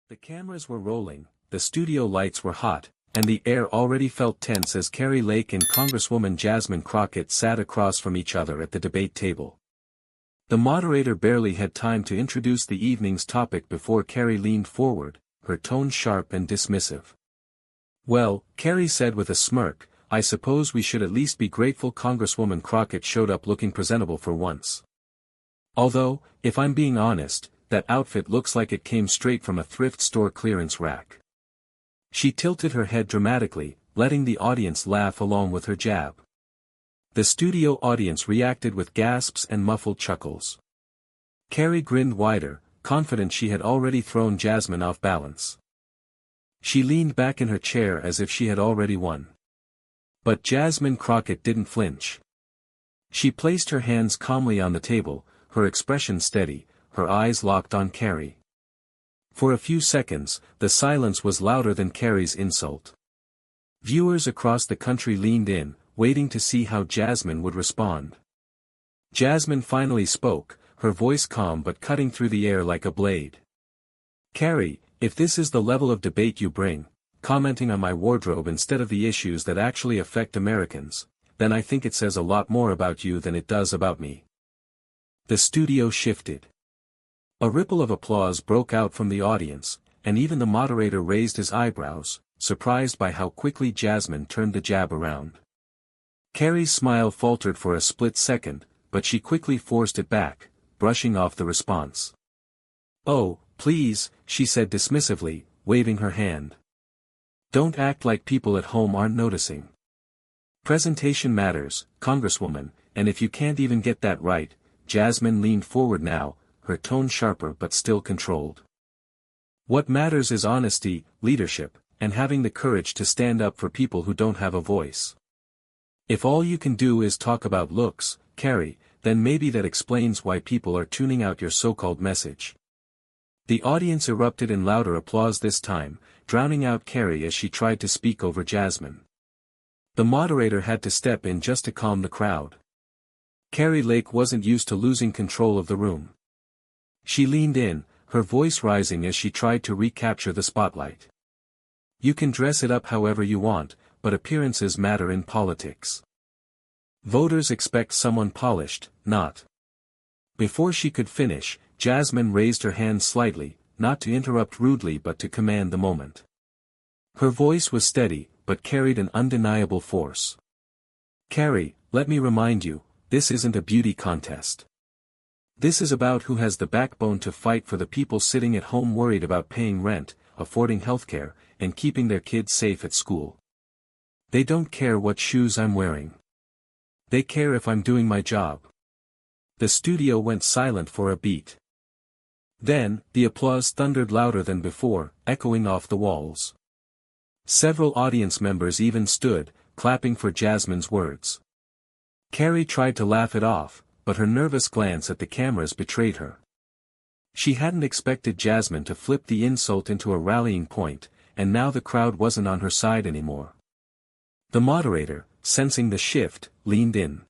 The cameras were rolling, the studio lights were hot, and the air already felt tense as Kari Lake and Congresswoman Jasmine Crockett sat across from each other at the debate table. The moderator barely had time to introduce the evening's topic before Kari leaned forward, her tone sharp and dismissive. "Well," Kari said with a smirk, "I suppose we should at least be grateful Congresswoman Crockett showed up looking presentable for once. Although, if I'm being honest, that outfit looks like it came straight from a thrift store clearance rack." She tilted her head dramatically, letting the audience laugh along with her jab. The studio audience reacted with gasps and muffled chuckles. Kari grinned wider, confident she had already thrown Jasmine off balance. She leaned back in her chair as if she had already won. But Jasmine Crockett didn't flinch. She placed her hands calmly on the table, her expression steady, her eyes locked on Kari. For a few seconds, the silence was louder than Kari's insult. Viewers across the country leaned in, waiting to see how Jasmine would respond. Jasmine finally spoke, her voice calm but cutting through the air like a blade. "Kari, if this is the level of debate you bring, commenting on my wardrobe instead of the issues that actually affect Americans, then I think it says a lot more about you than it does about me." The studio shifted. A ripple of applause broke out from the audience, and even the moderator raised his eyebrows, surprised by how quickly Jasmine turned the jab around. Kari's smile faltered for a split second, but she quickly forced it back, brushing off the response. "Oh, please," she said dismissively, waving her hand. "Don't act like people at home aren't noticing. Presentation matters, Congresswoman, and if you can't even get that right." Jasmine leaned forward now, her tone sharper but still controlled. "What matters is honesty, leadership, and having the courage to stand up for people who don't have a voice. If all you can do is talk about looks, Kari, then maybe that explains why people are tuning out your so-called message." The audience erupted in louder applause this time, drowning out Kari as she tried to speak over Jasmine. The moderator had to step in just to calm the crowd. Kari Lake wasn't used to losing control of the room. She leaned in, her voice rising as she tried to recapture the spotlight. "You can dress it up however you want, but appearances matter in politics. Voters expect someone polished, not." Before she could finish, Jasmine raised her hand slightly, not to interrupt rudely but to command the moment. Her voice was steady, but carried an undeniable force. "Kari, let me remind you, this isn't a beauty contest. This is about who has the backbone to fight for the people sitting at home worried about paying rent, affording healthcare, and keeping their kids safe at school. They don't care what shoes I'm wearing. They care if I'm doing my job." The studio went silent for a beat. Then, the applause thundered louder than before, echoing off the walls. Several audience members even stood, clapping for Jasmine's words. Kari tried to laugh it off, but her nervous glance at the cameras betrayed her. She hadn't expected Jasmine to flip the insult into a rallying point, and now the crowd wasn't on her side anymore. The moderator, sensing the shift, leaned in.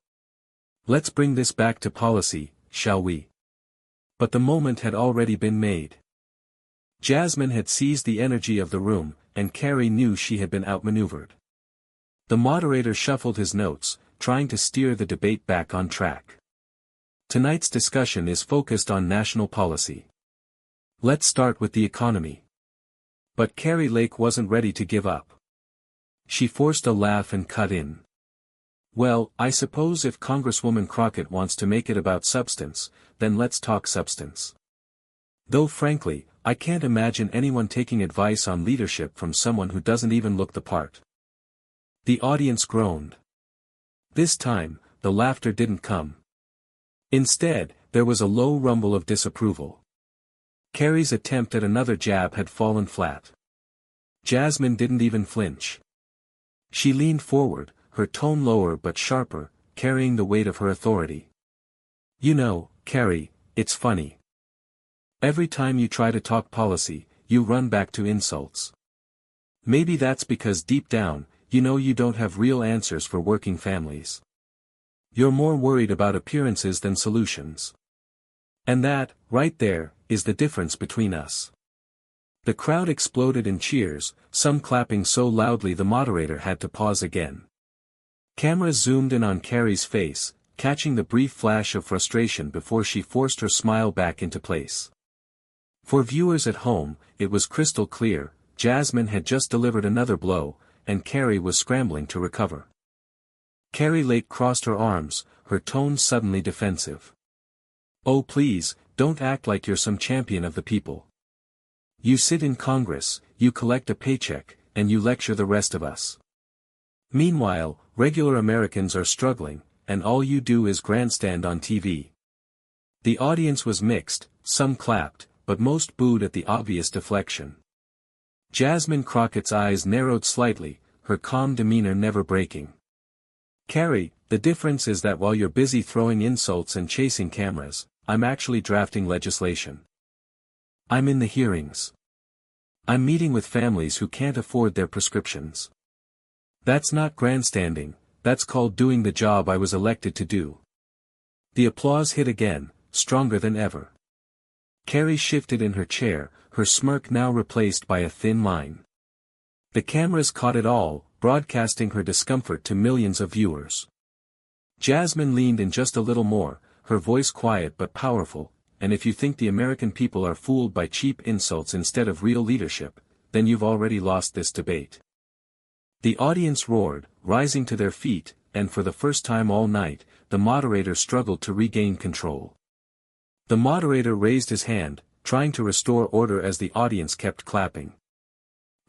"Let's bring this back to policy, shall we?" But the moment had already been made. Jasmine had seized the energy of the room, and Kari knew she had been outmaneuvered. The moderator shuffled his notes, trying to steer the debate back on track. "Tonight's discussion is focused on national policy. Let's start with the economy." But Kari Lake wasn't ready to give up. She forced a laugh and cut in. "Well, I suppose if Congresswoman Crockett wants to make it about substance, then let's talk substance. Though frankly, I can't imagine anyone taking advice on leadership from someone who doesn't even look the part." The audience groaned. This time, the laughter didn't come. Instead, there was a low rumble of disapproval. Kari's attempt at another jab had fallen flat. Jasmine didn't even flinch. She leaned forward, her tone lower but sharper, carrying the weight of her authority. "You know, Kari, it's funny. Every time you try to talk policy, you run back to insults. Maybe that's because deep down, you know you don't have real answers for working families. You're more worried about appearances than solutions. And that, right there, is the difference between us." The crowd exploded in cheers, some clapping so loudly the moderator had to pause again. Cameras zoomed in on Kari's face, catching the brief flash of frustration before she forced her smile back into place. For viewers at home, it was crystal clear, Jasmine had just delivered another blow, and Kari was scrambling to recover. Kari Lake crossed her arms, her tone suddenly defensive. "Oh please, don't act like you're some champion of the people. You sit in Congress, you collect a paycheck, and you lecture the rest of us. Meanwhile, regular Americans are struggling, and all you do is grandstand on TV." The audience was mixed, some clapped, but most booed at the obvious deflection. Jasmine Crockett's eyes narrowed slightly, her calm demeanor never breaking. "Kari, the difference is that while you're busy throwing insults and chasing cameras, I'm actually drafting legislation. I'm in the hearings. I'm meeting with families who can't afford their prescriptions. That's not grandstanding, that's called doing the job I was elected to do." The applause hit again, stronger than ever. Kari shifted in her chair, her smirk now replaced by a thin line. The cameras caught it all, broadcasting her discomfort to millions of viewers. Jasmine leaned in just a little more, her voice quiet but powerful, "And if you think the American people are fooled by cheap insults instead of real leadership, then you've already lost this debate." The audience roared, rising to their feet, and for the first time all night, the moderator struggled to regain control. The moderator raised his hand, trying to restore order as the audience kept clapping.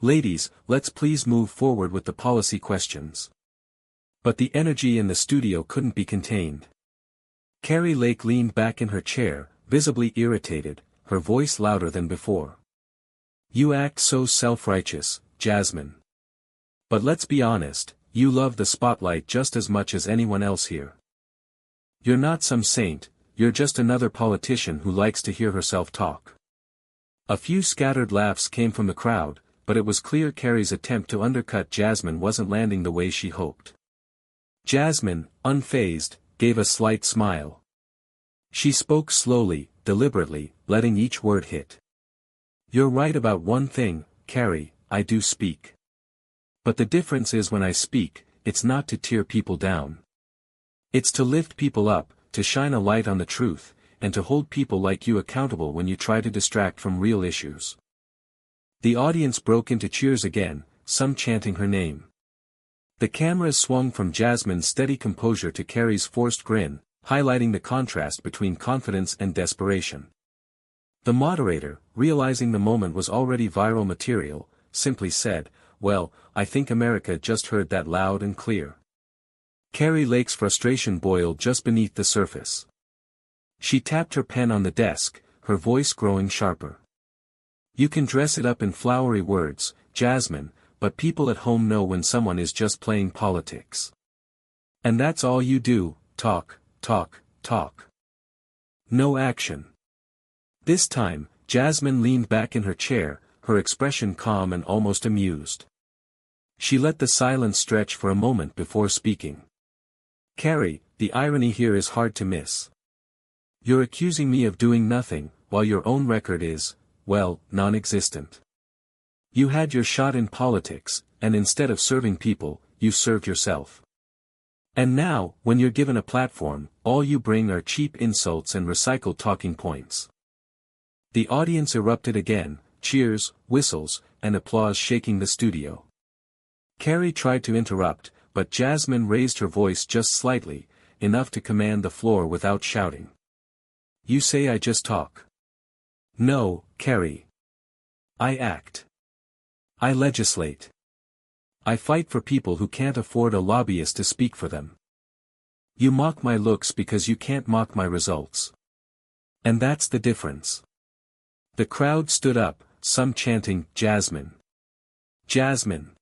"Ladies, let's please move forward with the policy questions." But the energy in the studio couldn't be contained. Kari Lake leaned back in her chair, visibly irritated, her voice louder than before. "You act so self-righteous, Jasmine. But let's be honest, you love the spotlight just as much as anyone else here. You're not some saint, you're just another politician who likes to hear herself talk." A few scattered laughs came from the crowd, but it was clear Kari's attempt to undercut Jasmine wasn't landing the way she hoped. Jasmine, unfazed, gave a slight smile. She spoke slowly, deliberately, letting each word hit. "You're right about one thing, Kari, I do speak. But the difference is when I speak, it's not to tear people down. It's to lift people up, to shine a light on the truth, and to hold people like you accountable when you try to distract from real issues." The audience broke into cheers again, some chanting her name. The cameras swung from Jasmine's steady composure to Kari's forced grin, highlighting the contrast between confidence and desperation. The moderator, realizing the moment was already viral material, simply said, "Well, I think America just heard that loud and clear." Kari Lake's frustration boiled just beneath the surface. She tapped her pen on the desk, her voice growing sharper. "You can dress it up in flowery words, Jasmine, but people at home know when someone is just playing politics. And that's all you do, talk, talk, talk. No action." This time, Jasmine leaned back in her chair, her expression calm and almost amused. She let the silence stretch for a moment before speaking. "Kari, the irony here is hard to miss. You're accusing me of doing nothing, while your own record is, well, non-existent. You had your shot in politics, and instead of serving people, you served yourself. And now, when you're given a platform, all you bring are cheap insults and recycled talking points." The audience erupted again, cheers, whistles, and applause shaking the studio. Kari tried to interrupt, but Jasmine raised her voice just slightly, enough to command the floor without shouting. "You say I just talk. No, Kari. I act. I legislate. I fight for people who can't afford a lobbyist to speak for them. You mock my looks because you can't mock my results. And that's the difference." The crowd stood up, some chanting, "Jasmine. Jasmine."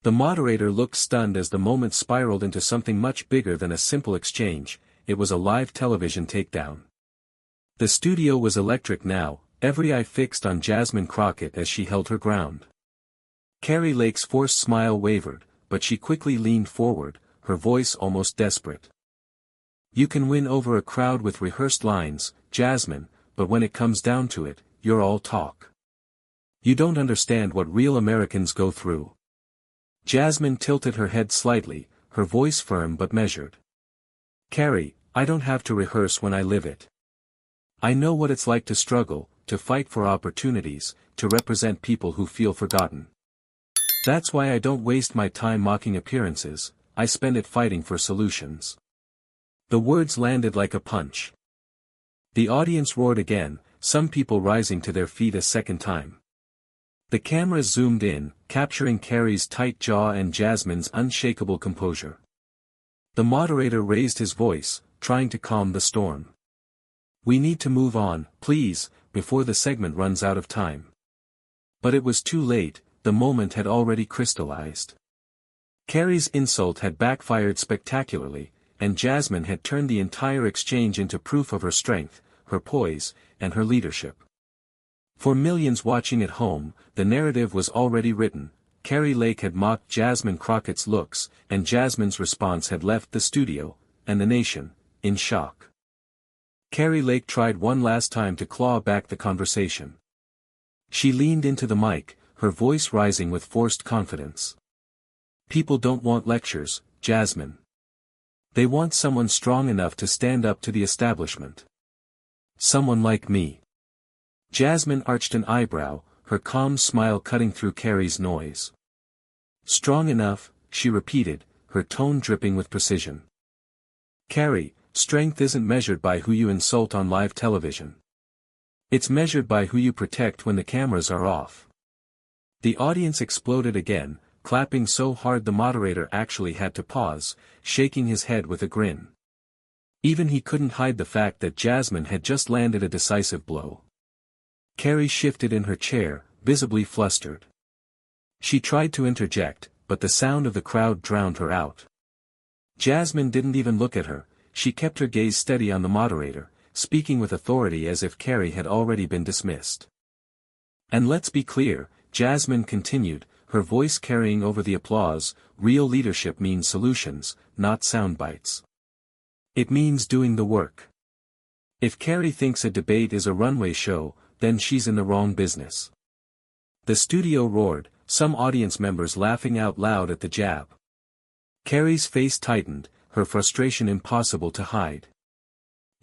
The moderator looked stunned as the moment spiraled into something much bigger than a simple exchange. It was a live television takedown. The studio was electric now, every eye fixed on Jasmine Crockett as she held her ground. Kari Lake's forced smile wavered, but she quickly leaned forward, her voice almost desperate. "You can win over a crowd with rehearsed lines, Jasmine, but when it comes down to it, you're all talk. You don't understand what real Americans go through. Jasmine tilted her head slightly, her voice firm but measured. Kari, I don't have to rehearse when I live it. I know what it's like to struggle, to fight for opportunities, to represent people who feel forgotten. That's why I don't waste my time mocking appearances, I spend it fighting for solutions. The words landed like a punch. The audience roared again, some people rising to their feet a second time. The cameras zoomed in, capturing Kari's tight jaw and Jasmine's unshakable composure. The moderator raised his voice, trying to calm the storm. We need to move on, please, before the segment runs out of time. But it was too late, the moment had already crystallized. Kari's insult had backfired spectacularly, and Jasmine had turned the entire exchange into proof of her strength, her poise, and her leadership. For millions watching at home, the narrative was already written. Kari Lake had mocked Jasmine Crockett's looks, and Jasmine's response had left the studio, and the nation, in shock. Kari Lake tried one last time to claw back the conversation. She leaned into the mic, her voice rising with forced confidence. People don't want lectures, Jasmine. They want someone strong enough to stand up to the establishment. Someone like me. Jasmine arched an eyebrow, her calm smile cutting through Kari's noise. Strong enough, she repeated, her tone dripping with precision. Kari, strength isn't measured by who you insult on live television. It's measured by who you protect when the cameras are off. The audience exploded again, clapping so hard the moderator actually had to pause, shaking his head with a grin. Even he couldn't hide the fact that Jasmine had just landed a decisive blow. Kari shifted in her chair, visibly flustered. She tried to interject, but the sound of the crowd drowned her out. Jasmine didn't even look at her, she kept her gaze steady on the moderator, speaking with authority as if Kari had already been dismissed. And let's be clear, Jasmine continued, her voice carrying over the applause, real leadership means solutions, not sound bites. It means doing the work. If Kari thinks a debate is a runway show, then she's in the wrong business. The studio roared, some audience members laughing out loud at the jab. Kari's face tightened, her frustration impossible to hide.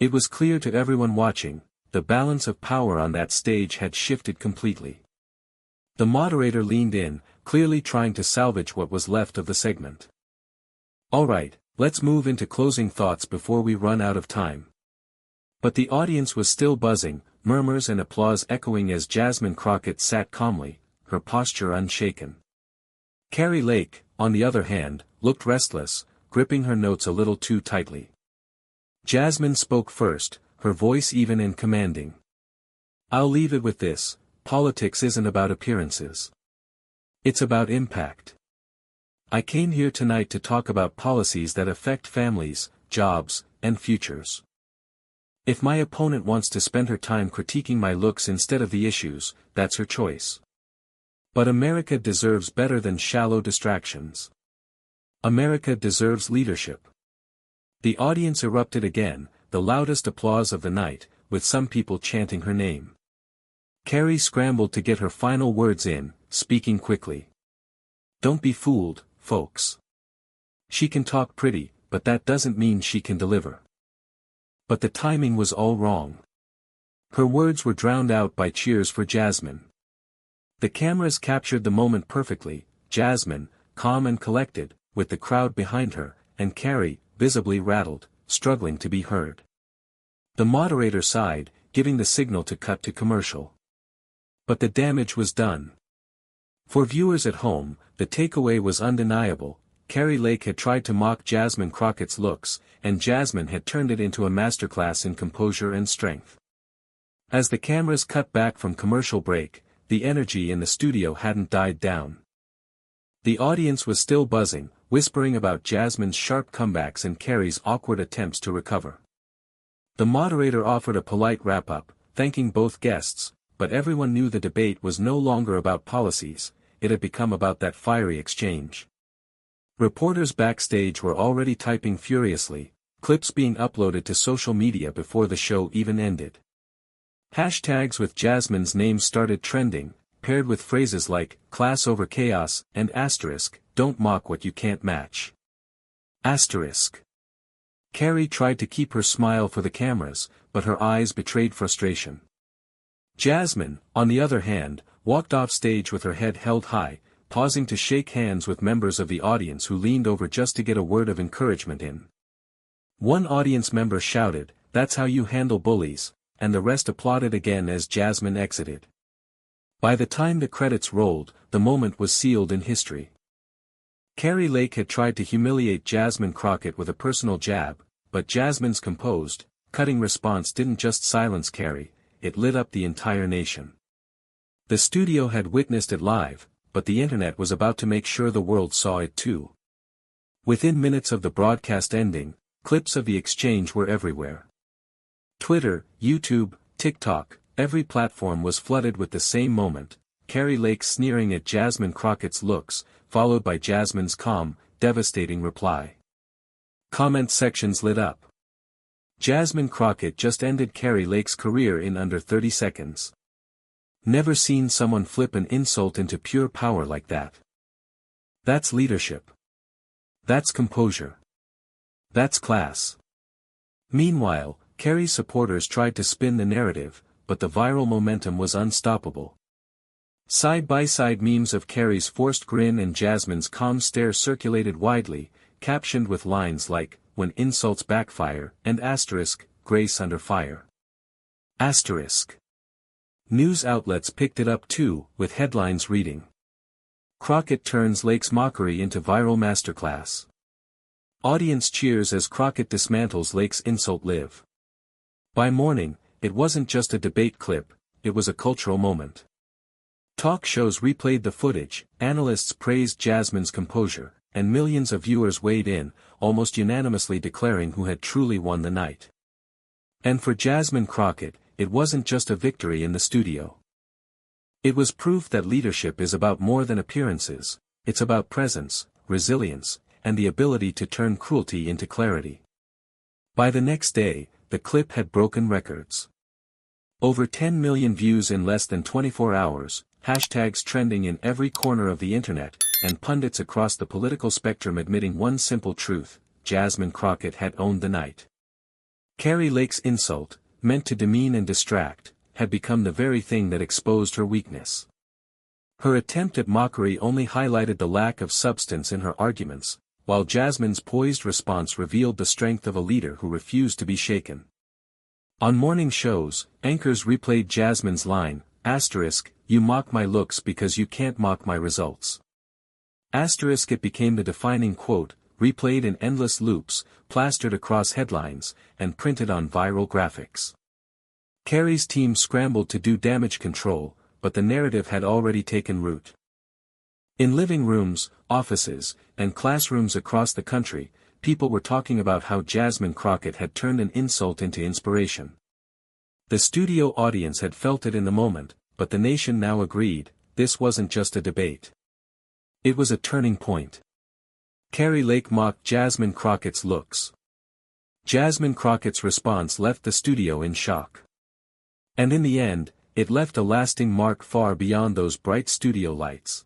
It was clear to everyone watching, the balance of power on that stage had shifted completely. The moderator leaned in, clearly trying to salvage what was left of the segment. All right, let's move into closing thoughts before we run out of time. But the audience was still buzzing, murmurs and applause echoing as Jasmine Crockett sat calmly, her posture unshaken. Kari Lake, on the other hand, looked restless, gripping her notes a little too tightly. Jasmine spoke first, her voice even and commanding. I'll leave it with this, politics isn't about appearances. It's about impact. I came here tonight to talk about policies that affect families, jobs, and futures. If my opponent wants to spend her time critiquing my looks instead of the issues, that's her choice. But America deserves better than shallow distractions. America deserves leadership. The audience erupted again, the loudest applause of the night, with some people chanting her name. Kari scrambled to get her final words in, speaking quickly. Don't be fooled, folks. She can talk pretty, but that doesn't mean she can deliver. But the timing was all wrong. Her words were drowned out by cheers for Jasmine. The cameras captured the moment perfectly, Jasmine, calm and collected, with the crowd behind her, and Kari, visibly rattled, struggling to be heard. The moderator sighed, giving the signal to cut to commercial. But the damage was done. For viewers at home, the takeaway was undeniable. Kari Lake had tried to mock Jasmine Crockett's looks, and Jasmine had turned it into a masterclass in composure and strength. As the cameras cut back from commercial break, the energy in the studio hadn't died down. The audience was still buzzing, whispering about Jasmine's sharp comebacks and Kari's awkward attempts to recover. The moderator offered a polite wrap-up, thanking both guests, but everyone knew the debate was no longer about policies, it had become about that fiery exchange. Reporters backstage were already typing furiously, clips being uploaded to social media before the show even ended. Hashtags with Jasmine's name started trending, paired with phrases like, class over chaos, and asterisk, don't mock what you can't match. Asterisk. Kari tried to keep her smile for the cameras, but her eyes betrayed frustration. Jasmine, on the other hand, walked off stage with her head held high, pausing to shake hands with members of the audience who leaned over just to get a word of encouragement in. One audience member shouted, "That's how you handle bullies," and the rest applauded again as Jasmine exited. By the time the credits rolled, the moment was sealed in history. Kari Lake had tried to humiliate Jasmine Crockett with a personal jab, but Jasmine's composed, cutting response didn't just silence Kari, it lit up the entire nation. The studio had witnessed it live, but the internet was about to make sure the world saw it too. Within minutes of the broadcast ending, clips of the exchange were everywhere. Twitter, YouTube, TikTok, every platform was flooded with the same moment, Kari Lake sneering at Jasmine Crockett's looks, followed by Jasmine's calm, devastating reply. Comment sections lit up. Jasmine Crockett just ended Kari Lake's career in under 30 seconds. Never seen someone flip an insult into pure power like that. That's leadership. That's composure. That's class. Meanwhile, Kari's supporters tried to spin the narrative, but the viral momentum was unstoppable. Side-by-side memes of Kari's forced grin and Jasmine's calm stare circulated widely, captioned with lines like, "When insults backfire," and asterisk, "Grace under fire." Asterisk. News outlets picked it up too, with headlines reading, "Crockett turns Lake's mockery into viral masterclass." Audience cheers as Crockett dismantles Lake's insult live. By morning, it wasn't just a debate clip, it was a cultural moment. Talk shows replayed the footage, analysts praised Jasmine's composure, and millions of viewers weighed in, almost unanimously declaring who had truly won the night. And for Jasmine Crockett, it wasn't just a victory in the studio. It was proof that leadership is about more than appearances, it's about presence, resilience, and the ability to turn cruelty into clarity. By the next day, the clip had broken records. Over 10 million views in less than 24 hours, hashtags trending in every corner of the internet, and pundits across the political spectrum admitting one simple truth: Jasmine Crockett had owned the night. Kari Lake's insult, meant to demean and distract, had become the very thing that exposed her weakness. Her attempt at mockery only highlighted the lack of substance in her arguments, while Jasmine's poised response revealed the strength of a leader who refused to be shaken. On morning shows, anchors replayed Jasmine's line, asterisk, "You mock my looks because you can't mock my results." Asterisk. It became the defining quote, replayed in endless loops, plastered across headlines, and printed on viral graphics. Kari's team scrambled to do damage control, but the narrative had already taken root. In living rooms, offices, and classrooms across the country, people were talking about how Jasmine Crockett had turned an insult into inspiration. The studio audience had felt it in the moment, but the nation now agreed, this wasn't just a debate. It was a turning point. Kari Lake mocked Jasmine Crockett's looks. Jasmine Crockett's response left the studio in shock. And in the end, it left a lasting mark far beyond those bright studio lights.